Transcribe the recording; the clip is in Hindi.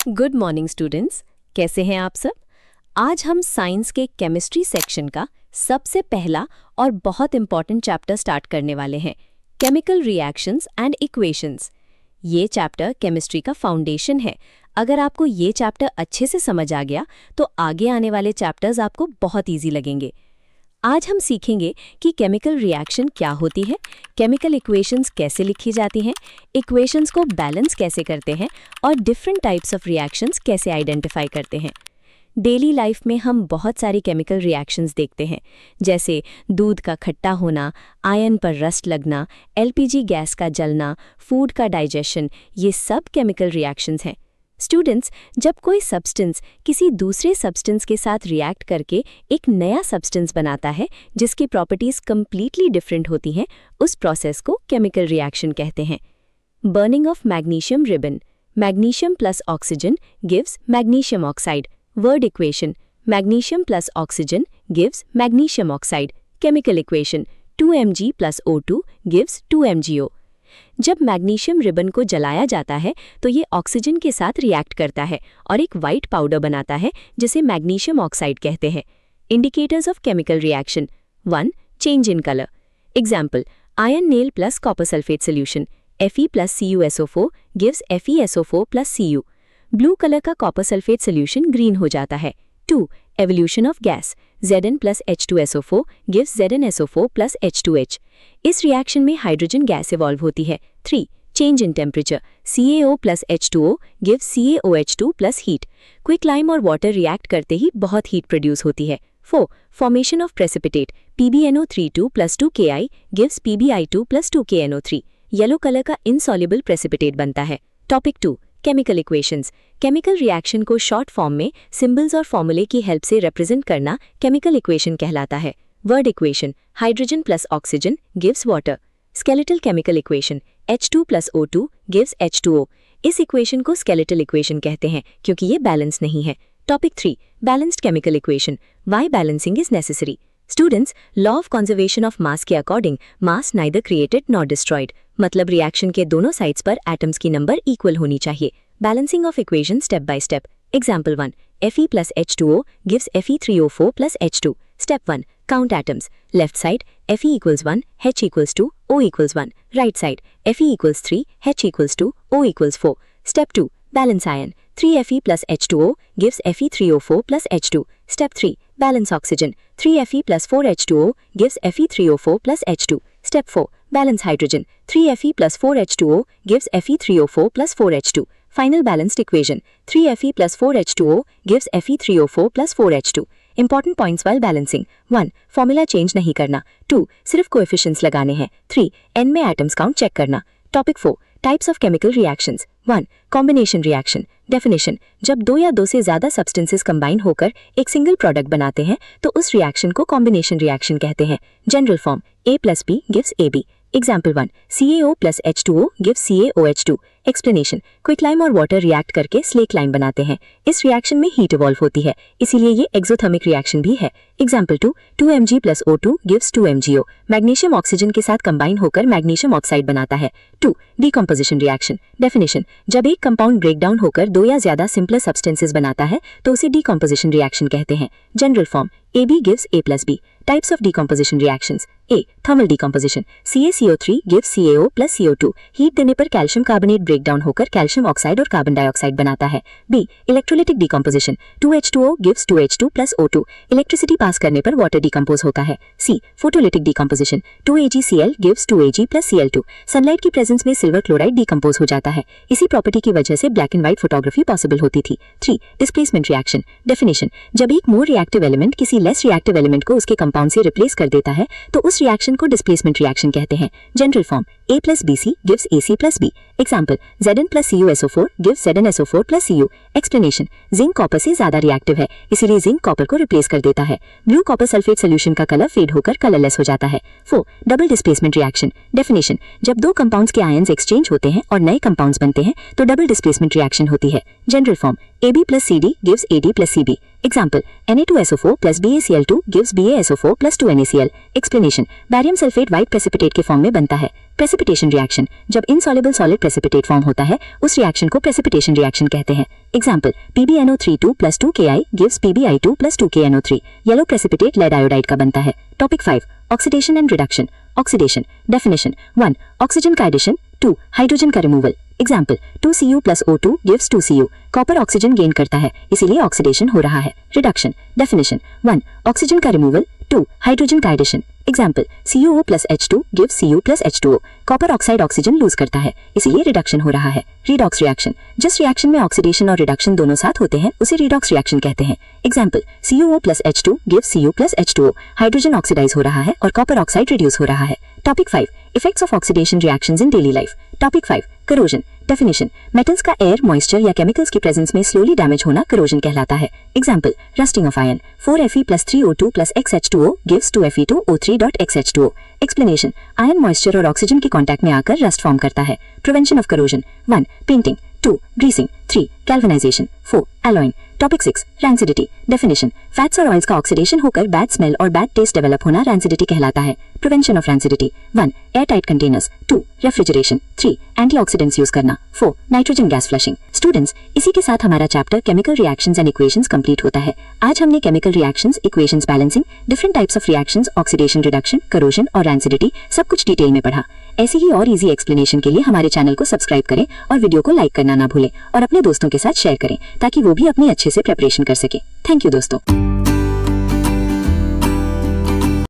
गुड मॉर्निंग स्टूडेंट्स, कैसे हैं आप सब। आज हम साइंस के केमिस्ट्री सेक्शन का सबसे पहला और बहुत इंपॉर्टेंट चैप्टर स्टार्ट करने वाले हैं, केमिकल रिएक्शंस एंड इक्वेशंस। ये चैप्टर केमिस्ट्री का फाउंडेशन है। अगर आपको ये चैप्टर अच्छे से समझ आ गया तो आगे आने वाले चैप्टर्स आपको बहुत ईजी लगेंगे। आज हम सीखेंगे कि केमिकल रिएक्शन क्या होती है, केमिकल इक्वेशंस कैसे लिखी जाती हैं, इक्वेशंस को बैलेंस कैसे करते हैं और डिफरेंट टाइप्स ऑफ रिएक्शंस कैसे आइडेंटिफाई करते हैं। डेली लाइफ में हम बहुत सारी केमिकल रिएक्शंस देखते हैं, जैसे दूध का खट्टा होना, आयन पर रस्ट लगना, एलपीजी गैस का जलना, फूड का डाइजेशन, ये सब केमिकल रिएक्शंस हैं। स्टूडेंट्स, जब कोई सब्सटेंस किसी दूसरे सब्सटेंस के साथ रिएक्ट करके एक नया सब्सटेंस बनाता है जिसकी प्रॉपर्टीज कंप्लीटली डिफरेंट होती हैं, उस प्रोसेस को केमिकल रिएक्शन कहते हैं। Burning of magnesium ribbon, magnesium plus oxygen gives magnesium oxide. Word equation, magnesium plus oxygen gives magnesium oxide. Chemical equation, 2Mg plus O2 gives 2MgO। जब मैग्नीशियम रिबन को जलाया जाता है तो ये ऑक्सीजन के साथ रिएक्ट करता है और एक वाइट पाउडर बनाता है जिसे मैग्नीशियम ऑक्साइड कहते हैं। Indicators of chemical reaction, 1. Change in colour. Example, iron nail plus copper sulphate solution, Fe plus CuSO4 gives FeSO4 plus Cu। Blue colour का कॉपर सल्फेट सोल्यूशन ग्रीन हो जाता है। 2. Evolution of gas, Zn plus H2SO4 gives ZnSO4 plus H2H। इस रिएक्शन में हाइड्रोजन गैस इवॉल्व होती है। 3. Change in temperature, CaO plus H2O gives CaOH2 plus heat. Quick lime और वाटर रिएक्ट करते ही बहुत हीट प्रोड्यूस होती है। 4. Formation of precipitate, PbNO32 plus 2Ki gives PbI2 plus 2KNO3। Yellow colour का इनसॉल्युबल प्रेसिपिटेट बनता है। Topic 2, chemical equations. Chemical reaction को शॉर्ट फॉर्म में सिंबल्स और फॉर्मूले की हेल्प से रिप्रेजेंट करना केमिकल इक्वेशन कहलाता है। Word equation, hydrogen plus oxygen gives water. Skeletal chemical equation, H2 plus O2 gives H2O। इस इक्वेशन को स्केलेटल इक्वेशन कहते हैं क्योंकि ये बैलेंस नहीं है। Topic 3, balanced chemical equation, why balancing is necessary. Students, law of conservation of mass के according mass neither created not destroyed, मतलब रिएक्शन के दोनों साइड्स पर एटम्स की नंबर इक्वल होनी चाहिए। Balancing of equation step by step. Example 1, Fe plus H2O gives Fe3O4 plus H2। Step 1, count atoms. Left side Fe equals 1, H equals 2, O equals 1। Right side Fe equals 3, H equals 2, O equals 4। Step 2, balance ion. 3Fe plus H2O gives Fe3O4 plus H2। Step 3, balance oxygen। 3Fe plus 4H2O gives Fe3O4 plus H2। Step 4, balance hydrogen। 3Fe plus 4H2O gives Fe3O4 plus 4H2। Final balanced equation, 3Fe plus 4H2O gives Fe3O4 plus 4H2। Important points while balancing, 1. Formula change नहीं करना। 2. सिर्फ coefficients लगाने हैं। 3. N में atoms count check करना। Topic 4, Types of chemical reactions। 1. Combination reaction। Definition, जब दो या दो से ज़्यादा substances combine होकर एक single product बनाते हैं तो उस reaction को combination reaction कहते हैं। General form, A plus B gives AB। Example 1, CaO plus H2O gives CaOH2। Explanation, quick lime और वाटर रिएक्ट करके स्लेक लाइम बनाते हैं। इस रिएक्शन में हीट इवॉल्व होती है, इसीलिए ये एक्सोथर्मिक रिएक्शन भी है। Example 2, 2Mg plus O2 gives 2MgO। Magnesium oxygen के साथ कंबाइन होकर मैग्नीशियम ऑक्साइड बनाता है। 2. Decomposition reaction. डेफिनेशन, जब एक कंपाउंड ब्रेक डाउन होकर दो या ज्यादा सिंपलर सब्सटेंसेस बनाता है तो उसे डीकम्पोजिशन रिएक्शन कहते हैं। General form, AB gives A plus B। Types of decomposition reactions, A. Thermal decomposition, CaCO3 gives CaO plus CO2। Heat देने पर कैल्शियम कार्बोनेट ब्रेक डाउन होकर कैल्शियम ऑक्साइड और कार्बन डाइऑक्साइड बनाता है। B. Electrolytic decomposition, 2H2O gives 2H2 plus O2। Electricity pass करने पर वाटर डिकम्पोज होता है। C. Photolytic decomposition, 2AgCl gives 2Ag plus Cl2। Sunlight की प्रेजेंस में सिल्वर क्लोराइड डिकम्पोज हो जाता है, इसी प्रॉपर्टी की वजह से black and white photography possible होती थी। 3. Displacement reaction. डेफिनेशन, जब एक मोर रिएक्टिव एलिमेंट किसी लेस रिएक्टिव एलिमेंट को उसके कंपाउंड से रिप्लेस कर देता है तो उस रिएक्शन को डिस्प्लेसमेंट रिएक्शन कहते हैं। General form, A plus BC gives AC plus B। Example, Zn plus CuSO4 gives ZnSO4 plus Cu। Explanation, zinc copper से ज्यादा रिएक्टिव है, इसीलिए जिंक कॉपर को रिप्लेस कर देता है। ब्लू कॉपर सल्फेट सोल्यूशन का कलर फेड होकर कलरलेस हो जाता है। 4. Double displacement reaction. डेफिनेशन, जब दो कंपाउंड्स के आयंस एक्सचेंज होते हैं और नए कंपाउंड्स बनते हैं तो डबल डिस्प्लेसमेंट रिएक्शन होती है। General form, AB plus CD gives AD plus CB। Example, Na2SO4 plus BaCl2 gives BaSO4 plus 2NaCl। Explanation, barium sulphate white precipitate के फॉर्म में बनता है। प्रेसिपिटेशन रिएक्शन, जब इनसॉल्युबल सॉलिड प्रेसिपिटेट फॉर्म होता है उस रिएक्शन को प्रेसिपिटेशन रिएक्शन कहते हैं। Example, PbNO3 + 2Ki gives PbI2 + 2KNO3। Yellow precipitate lead iodide का बनता है। Topic 5, oxidation and reduction. Oxidation definition 1, oxygen का एडिशन, 2, हाइड्रोजन का removal. Example, 2Cu + O2 gives 2Cu। Copper oxygen gain करता है इसीलिए ऑक्सीडेशन हो रहा है। रिडक्शन डेफिनेशन 1, ऑक्सीजन का रिमूवल, 2, हाइड्रोजन का addition. Example, CuO + H2 gives Cu + H2O। Copper oxide oxygen lose करता है इसीलिए रिडक्शन हो रहा है। रिडॉक्स रिएक्शन, जिस रिएक्शन में ऑक्सीडेशन और रिडक्शन दोनों साथ होते हैं उसे रिडॉक्स रिएक्शन कहते हैं। Example, CuO + H2 gives Cu + H2O। Hydrogen oxidise हो रहा है और कॉपर ऑक्साइड रिड्यूस हो रहा है। Topic 5, effects of oxidation reactions in daily life. Topic 5, corrosion definition, metals का एयर, मॉइस्चर या केमिकल्स की प्रेजेंस में स्लोली डैमेज होना करोजन कहलाता है। Example, rusting of iron, 4Fe + 3O2 + XH2O gives 2Fe2O3.XH2O। Explanation, iron moisture और ऑक्सीजन के कांटेक्ट में आकर रस्ट फॉर्म करता है। Prevention of corrosion, 1, painting, 2, greasing, 3, galvanisation, 4, alloying. Topic 6, rancidity definition, fats और ऑयल्स का ऑक्सीडेशन होकर बैड स्मेल और बैड टेस्ट डेवलप होना रैंसिडिटी कहलाता है। Prevention of rancidity, 1, air tight containers, 2, refrigeration, 3, antioxidants use करना, 4, नाइट्रोजन गैस फ्लशिंग। स्टूडेंट्स, इसी के साथ हमारा chapter chemical reactions and equations complete होता है। आज हमने chemical reactions, equations balancing, different types of reactions, oxidation, reduction, corrosion और रैंसिडिटी सब कुछ डिटेल में पढ़ा। ऐसी ही और इजी एक्सप्लेनेशन के लिए हमारे चैनल को सब्सक्राइब करें और वीडियो को लाइक करना ना भूलें और अपने दोस्तों के साथ शेयर करें ताकि वो भी अपनी अच्छे से प्रिपरेशन कर सके। थैंक यू दोस्तों।